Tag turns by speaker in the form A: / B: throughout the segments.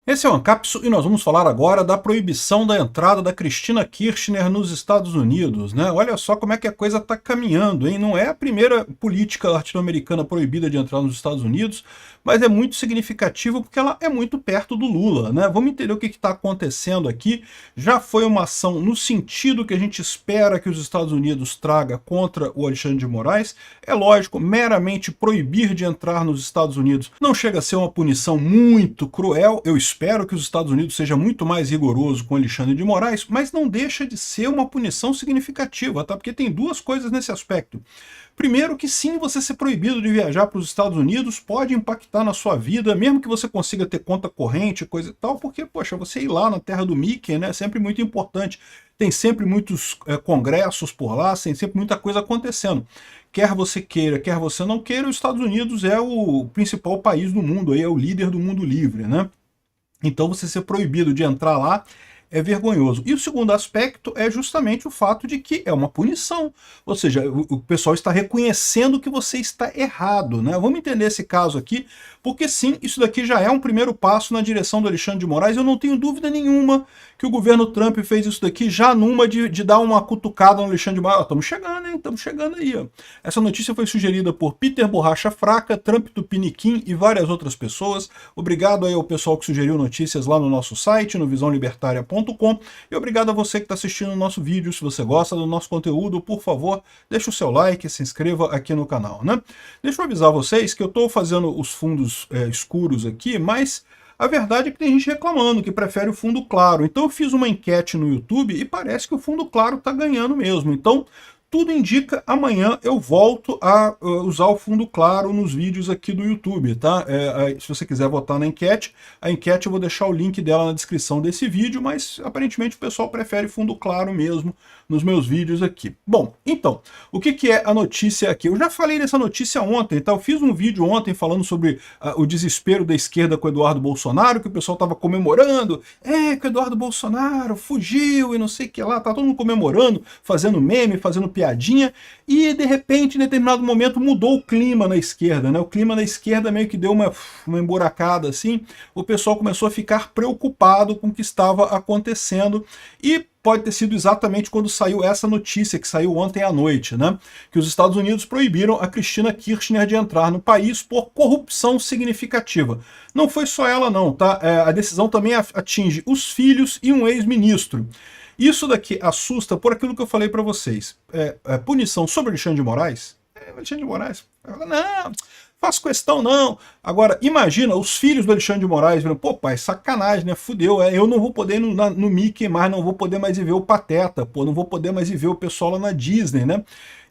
A: Esse é o Ancapsu e nós vamos falar agora da proibição da entrada da Cristina Kirchner nos Estados Unidos, né? Olha só como é que a coisa está caminhando, hein? Não é a primeira política latino-americana proibida de entrar nos Estados Unidos, mas é muito significativo porque ela é muito perto do Lula, né? Vamos entender o que está acontecendo aqui. Já foi uma ação no sentido que a gente espera que os Estados Unidos traga contra o Alexandre de Moraes. É lógico, meramente proibir de entrar nos Estados Unidos não chega a ser uma punição muito cruel. Eu espero que os Estados Unidos seja muito mais rigoroso com Alexandre de Moraes, mas não deixa de ser uma punição significativa, tá? Porque tem duas coisas nesse aspecto. Primeiro que sim, você ser proibido de viajar para os Estados Unidos pode impactar na sua vida, mesmo que você consiga ter conta corrente, coisa e tal, porque, poxa, você ir lá na terra do Mickey, né, é sempre muito importante. Tem sempre muitos congressos por lá, tem sempre muita coisa acontecendo. Quer você queira, quer você não queira, os Estados Unidos é o principal país do mundo, aí é o líder do mundo livre, né? Então você ser proibido de entrar lá é vergonhoso. E o segundo aspecto é justamente o fato de que é uma punição. Ou seja, o pessoal está reconhecendo que você está errado, né? Vamos entender esse caso aqui, porque sim, isso daqui já é um primeiro passo na direção do Alexandre de Moraes. Eu não tenho dúvida nenhuma que o governo Trump fez isso daqui já numa de dar uma cutucada no Alexandre de Moraes. Estamos chegando, hein? Estamos chegando aí. Ó. Essa notícia foi sugerida por Peter Borracha Fraca, Trump Tupiniquim e várias outras pessoas. Obrigado aí ao pessoal que sugeriu notícias lá no nosso site, no visãolibertaria.com. E obrigado a você que está assistindo o nosso vídeo. Se você gosta do nosso conteúdo, por favor, deixe o seu like e se inscreva aqui no canal, né? Deixa eu avisar vocês que eu estou fazendo os fundos escuros aqui, mas a verdade é que tem gente reclamando que prefere o fundo claro. Então eu fiz uma enquete no YouTube e parece que o fundo claro está ganhando mesmo. Então tudo indica, amanhã eu volto a usar o fundo claro nos vídeos aqui do YouTube, tá? Se você quiser votar na enquete, a enquete eu vou deixar o link dela na descrição desse vídeo, mas aparentemente o pessoal prefere fundo claro mesmo nos meus vídeos aqui. Bom, então, o que é a notícia aqui? Eu já falei dessa notícia ontem, tá? Eu fiz um vídeo ontem falando sobre o desespero da esquerda com o Eduardo Bolsonaro, que o pessoal estava comemorando, que o Eduardo Bolsonaro fugiu e não sei o que lá, tá todo mundo comemorando, fazendo meme, fazendo piadinha, e de repente, em determinado momento, mudou o clima na esquerda, né? O clima na esquerda meio que deu uma emburacada assim, o pessoal começou a ficar preocupado com o que estava acontecendo, e pode ter sido exatamente quando saiu essa notícia, que saiu ontem à noite, né? Que os Estados Unidos proibiram a Cristina Kirchner de entrar no país por corrupção significativa. Não foi só ela não, tá? A decisão também atinge os filhos e um ex-ministro. Isso daqui assusta por aquilo que eu falei para vocês. Punição sobre Alexandre de Moraes? Alexandre de Moraes? Não, faço questão não. Agora, imagina os filhos do Alexandre de Moraes vendo, pô pai, sacanagem, né? Fudeu, eu não vou poder ir no Mickey mais, não vou poder mais ir ver o Pateta, pô, não vou poder mais ir ver o pessoal lá na Disney, né?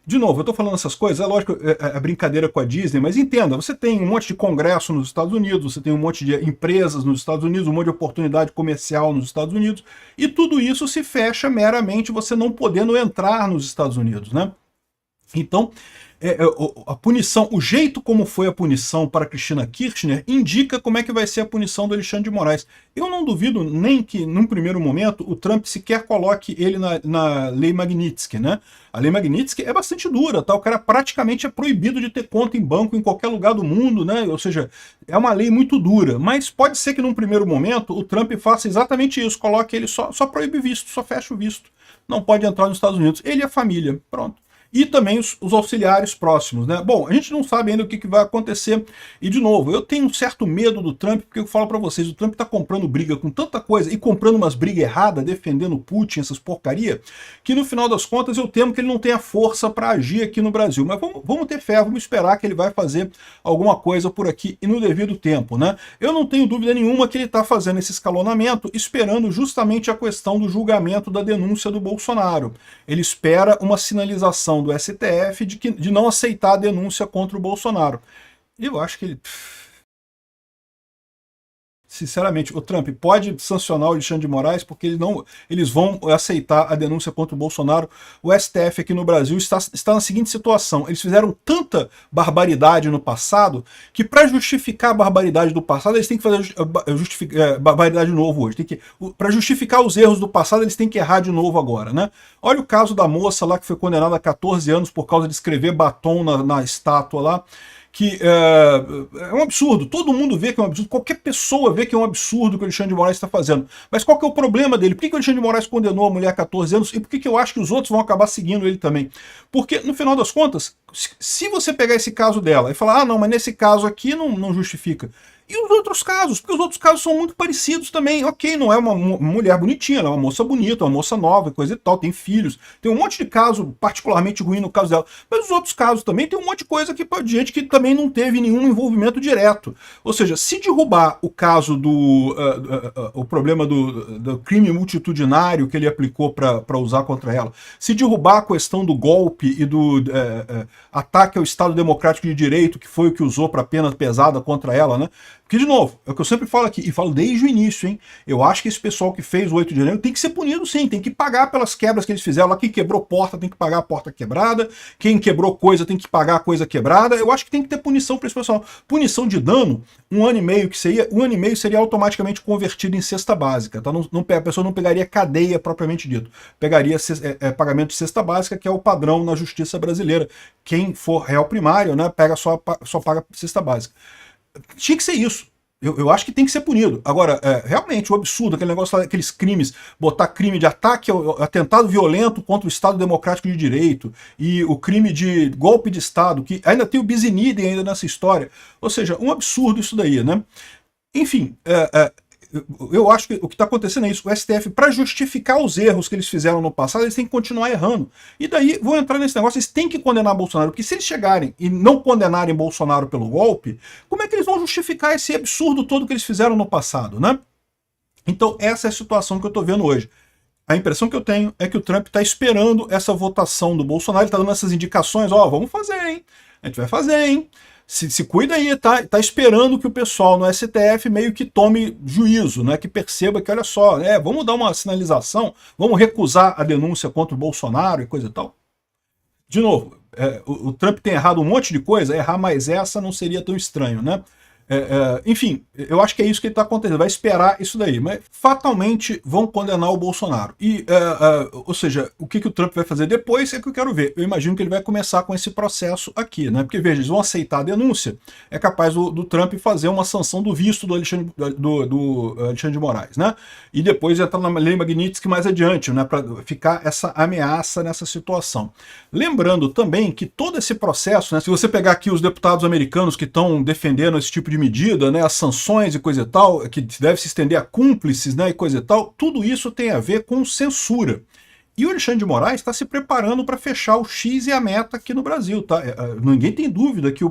A: De novo, eu tô falando essas coisas, é lógico, é brincadeira com a Disney, mas entenda, você tem um monte de congresso nos Estados Unidos, você tem um monte de empresas nos Estados Unidos, um monte de oportunidade comercial nos Estados Unidos, e tudo isso se fecha meramente você não podendo entrar nos Estados Unidos, né? Então, a punição, o jeito como foi a punição para Cristina Kirchner indica como é que vai ser a punição do Alexandre de Moraes. Eu não duvido nem que, num primeiro momento, o Trump sequer coloque ele na Lei Magnitsky, né? A Lei Magnitsky é bastante dura, tá? O cara praticamente é proibido de ter conta em banco em qualquer lugar do mundo, né? Ou seja, é uma lei muito dura, mas pode ser que num primeiro momento o Trump faça exatamente isso, coloque ele só proíbe visto, só fecha o visto. Não pode entrar nos Estados Unidos. Ele e a família, pronto. E também os auxiliares próximos, né? Bom, a gente não sabe ainda o que vai acontecer. E, de novo, eu tenho um certo medo do Trump, porque eu falo para vocês, o Trump tá comprando briga com tanta coisa, e comprando umas brigas erradas, defendendo o Putin, essas porcaria, que no final das contas eu temo que ele não tenha força para agir aqui no Brasil. Mas vamos ter fé, vamos esperar que ele vai fazer alguma coisa por aqui e no devido tempo, né? Eu não tenho dúvida nenhuma que ele tá fazendo esse escalonamento, esperando justamente a questão do julgamento da denúncia do Bolsonaro. Ele espera uma sinalização do STF de não aceitar a denúncia contra o Bolsonaro. Eu acho que ele... Sinceramente, o Trump pode sancionar o Alexandre de Moraes porque eles vão aceitar a denúncia contra o Bolsonaro. O STF aqui no Brasil está na seguinte situação. Eles fizeram tanta barbaridade no passado que para justificar a barbaridade do passado eles têm que fazer barbaridade de novo hoje. Para justificar os erros do passado eles têm que errar de novo agora, né? Olha o caso da moça lá que foi condenada a 14 anos por causa de escrever batom na estátua lá. que é um absurdo, todo mundo vê que é um absurdo, qualquer pessoa vê que é um absurdo o que o Alexandre de Moraes está fazendo. Mas qual que é o problema dele? Por que o Alexandre de Moraes condenou a mulher a 14 anos e por que eu acho que os outros vão acabar seguindo ele também? Porque, no final das contas, se você pegar esse caso dela e falar, ah, não, mas nesse caso aqui não justifica. E os outros casos? Porque os outros casos são muito parecidos também. Ok, não é uma mulher bonitinha, ela é uma moça bonita, uma moça nova, coisa e tal, tem filhos. Tem um monte de caso particularmente ruim no caso dela. Mas os outros casos também tem um monte de coisa que de gente que também não teve nenhum envolvimento direto. Ou seja, se derrubar o caso o problema do crime multitudinário que ele aplicou para usar contra ela, se derrubar a questão do golpe e do ataque ao Estado Democrático de Direito, que foi o que usou para pena pesada contra ela, né? Porque, de novo, é o que eu sempre falo aqui, e falo desde o início, hein? Eu acho que esse pessoal que fez o 8 de janeiro tem que ser punido sim, tem que pagar pelas quebras que eles fizeram. Lá, quem quebrou porta tem que pagar a porta quebrada, quem quebrou coisa tem que pagar a coisa quebrada. Eu acho que tem que ter punição para esse pessoal. Punição de dano, 1 ano e meio, um ano e meio seria automaticamente convertido em cesta básica, tá? A pessoa não pegaria cadeia propriamente dito, pegaria pagamento de cesta básica, que é o padrão na justiça brasileira. Quem for réu primário, né, só paga cesta básica. Tinha que ser isso. Eu acho que tem que ser punido. Agora, realmente, o absurdo, aquele negócio, aqueles crimes, botar crime de ataque, atentado violento contra o Estado Democrático de Direito e o crime de golpe de Estado, que ainda tem o bis in idem ainda nessa história. Ou seja, um absurdo isso daí, né? Enfim, eu acho que o que está acontecendo é isso. O STF, para justificar os erros que eles fizeram no passado, eles têm que continuar errando. E daí, vou entrar nesse negócio, eles têm que condenar Bolsonaro, porque se eles chegarem e não condenarem Bolsonaro pelo golpe, como é que eles vão justificar esse absurdo todo que eles fizeram no passado, né? Então, essa é a situação que eu estou vendo hoje. A impressão que eu tenho é que o Trump está esperando essa votação do Bolsonaro, ele está dando essas indicações, ó, vamos fazer, hein? A gente vai fazer, hein? Se cuida aí, tá esperando que o pessoal no STF meio que tome juízo, né? Que perceba que, olha só, vamos dar uma sinalização, vamos recusar a denúncia contra o Bolsonaro e coisa e tal. De novo, o Trump tem errado um monte de coisa, errar mais essa não seria tão estranho, né? Enfim, eu acho que é isso que está acontecendo, vai esperar isso daí, mas fatalmente vão condenar o Bolsonaro. E, ou seja, o que o Trump vai fazer depois é que eu quero ver. Eu imagino que ele vai começar com esse processo aqui, né? Porque, veja, eles vão aceitar a denúncia, é capaz do Trump fazer uma sanção do visto do Alexandre de Moraes, né? E depois entrar na lei Magnitsky mais adiante, né? Para ficar essa ameaça nessa situação. Lembrando também que todo esse processo, né? Se você pegar aqui os deputados americanos que estão defendendo esse tipo de medida, né, as sanções e coisa e tal, que deve se estender a cúmplices, né, e coisa e tal, tudo isso tem a ver com censura. E o Alexandre de Moraes está se preparando para fechar o X e a meta aqui no Brasil, tá? Ninguém tem dúvida que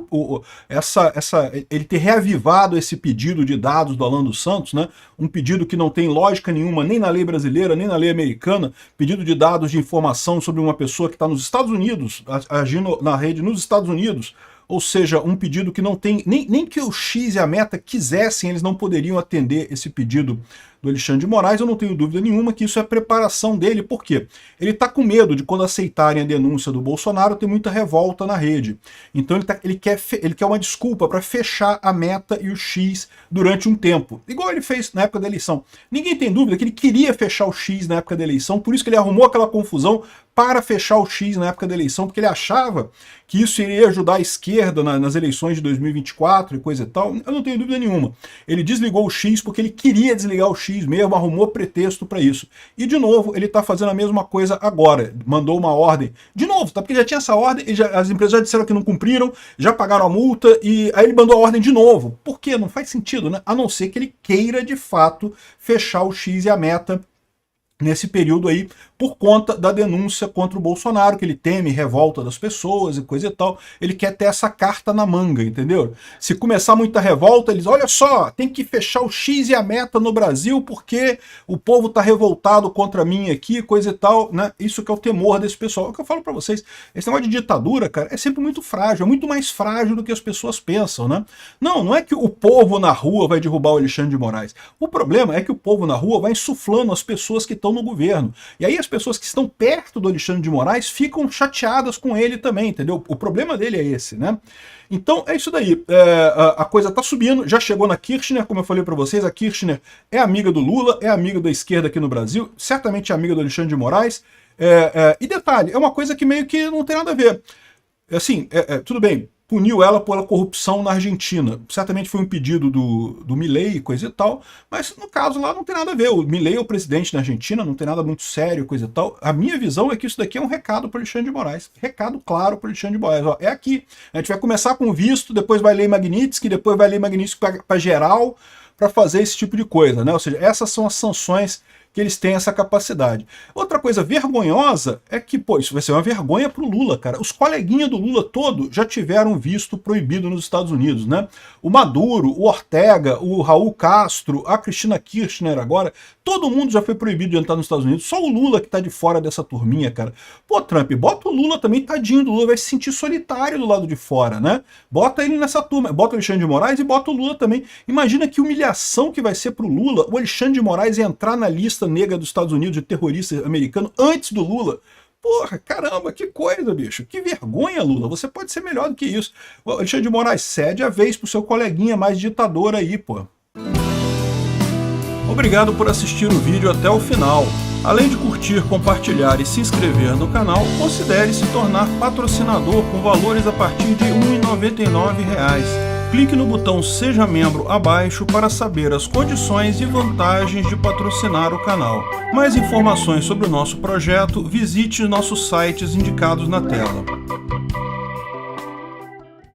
A: ele ter reavivado esse pedido de dados do Alan dos Santos, né? Um pedido que não tem lógica nenhuma, nem na lei brasileira, nem na lei americana, pedido de dados de informação sobre uma pessoa que está nos Estados Unidos, agindo na rede nos Estados Unidos, ou seja, um pedido que não tem, nem que o X e a meta quisessem, eles não poderiam atender esse pedido do Alexandre de Moraes. Eu não tenho dúvida nenhuma que isso é preparação dele, por quê? Ele está com medo de, quando aceitarem a denúncia do Bolsonaro, ter muita revolta na rede. Então ele quer uma desculpa para fechar a meta e o X durante um tempo, igual ele fez na época da eleição. Ninguém tem dúvida que ele queria fechar o X na época da eleição, por isso que ele arrumou aquela confusão para fechar o X na época da eleição, porque ele achava que isso iria ajudar a esquerda nas eleições de 2024 e coisa e tal. Eu não tenho dúvida nenhuma. Ele desligou o X porque ele queria desligar o X mesmo, arrumou pretexto para isso. E, de novo, ele está fazendo a mesma coisa agora. Mandou uma ordem. De novo, tá? Porque já tinha essa ordem, as empresas já disseram que não cumpriram, já pagaram a multa, e aí ele mandou a ordem de novo. Por quê? Não faz sentido, né? A não ser que ele queira, de fato, fechar o X e a meta nesse período aí, por conta da denúncia contra o Bolsonaro, que ele teme revolta das pessoas e coisa e tal. Ele quer ter essa carta na manga, entendeu? Se começar muita revolta, eles, olha só, tem que fechar o X e a meta no Brasil porque o povo tá revoltado contra mim aqui, coisa e tal, né? Isso que é o temor desse pessoal. É o que eu falo pra vocês, esse negócio de ditadura, cara, é sempre muito frágil, é muito mais frágil do que as pessoas pensam, né? Não é que o povo na rua vai derrubar o Alexandre de Moraes. O problema é que o povo na rua vai insuflando as pessoas que estão no governo. E aí as pessoas que estão perto do Alexandre de Moraes ficam chateadas com ele também, entendeu? O problema dele é esse, né? Então é isso daí. A coisa tá subindo, já chegou na Kirchner, como eu falei para vocês, a Kirchner é amiga do Lula, é amiga da esquerda aqui no Brasil, certamente é amiga do Alexandre de Moraes. E detalhe, é uma coisa que meio que não tem nada a ver. Assim, tudo bem, puniu ela pela corrupção na Argentina. Certamente foi um pedido do Milei e coisa e tal, mas no caso lá não tem nada a ver. O Milei é o presidente da Argentina, não tem nada muito sério, coisa e tal. A minha visão é que isso daqui é um recado para Alexandre de Moraes. Recado claro para Alexandre de Moraes. Ó, é aqui. A gente vai começar com o visto, depois vai ler Magnitsky, depois vai ler Magnitsky para geral, para fazer esse tipo de coisa, né? Ou seja, essas são as sanções que eles têm essa capacidade. Outra coisa vergonhosa é que, pô, isso vai ser uma vergonha pro Lula, cara. Os coleguinhas do Lula todo já tiveram visto proibido nos Estados Unidos, né? O Maduro, o Ortega, o Raul Castro, a Cristina Kirchner agora, todo mundo já foi proibido de entrar nos Estados Unidos. Só o Lula que tá de fora dessa turminha, cara. Pô, Trump, bota o Lula também, tadinho do Lula, vai se sentir solitário do lado de fora, né? Bota ele nessa turma, bota o Alexandre de Moraes e bota o Lula também. Imagina que humilhação que vai ser pro Lula o Alexandre de Moraes entrar na lista negra dos Estados Unidos de terrorista americano antes do Lula. Porra, caramba, que coisa, bicho. Que vergonha, Lula. Você pode ser melhor do que isso. O Alexandre de Moraes, cede a vez pro seu coleguinha mais ditador aí, pô. Obrigado por assistir o vídeo até o final. Além de curtir, compartilhar e se inscrever no canal, considere se tornar patrocinador com valores a partir de R$ 1,99. Clique no botão Seja Membro abaixo para saber as condições e vantagens de patrocinar o canal. Mais informações sobre o nosso projeto, visite nossos sites indicados na tela.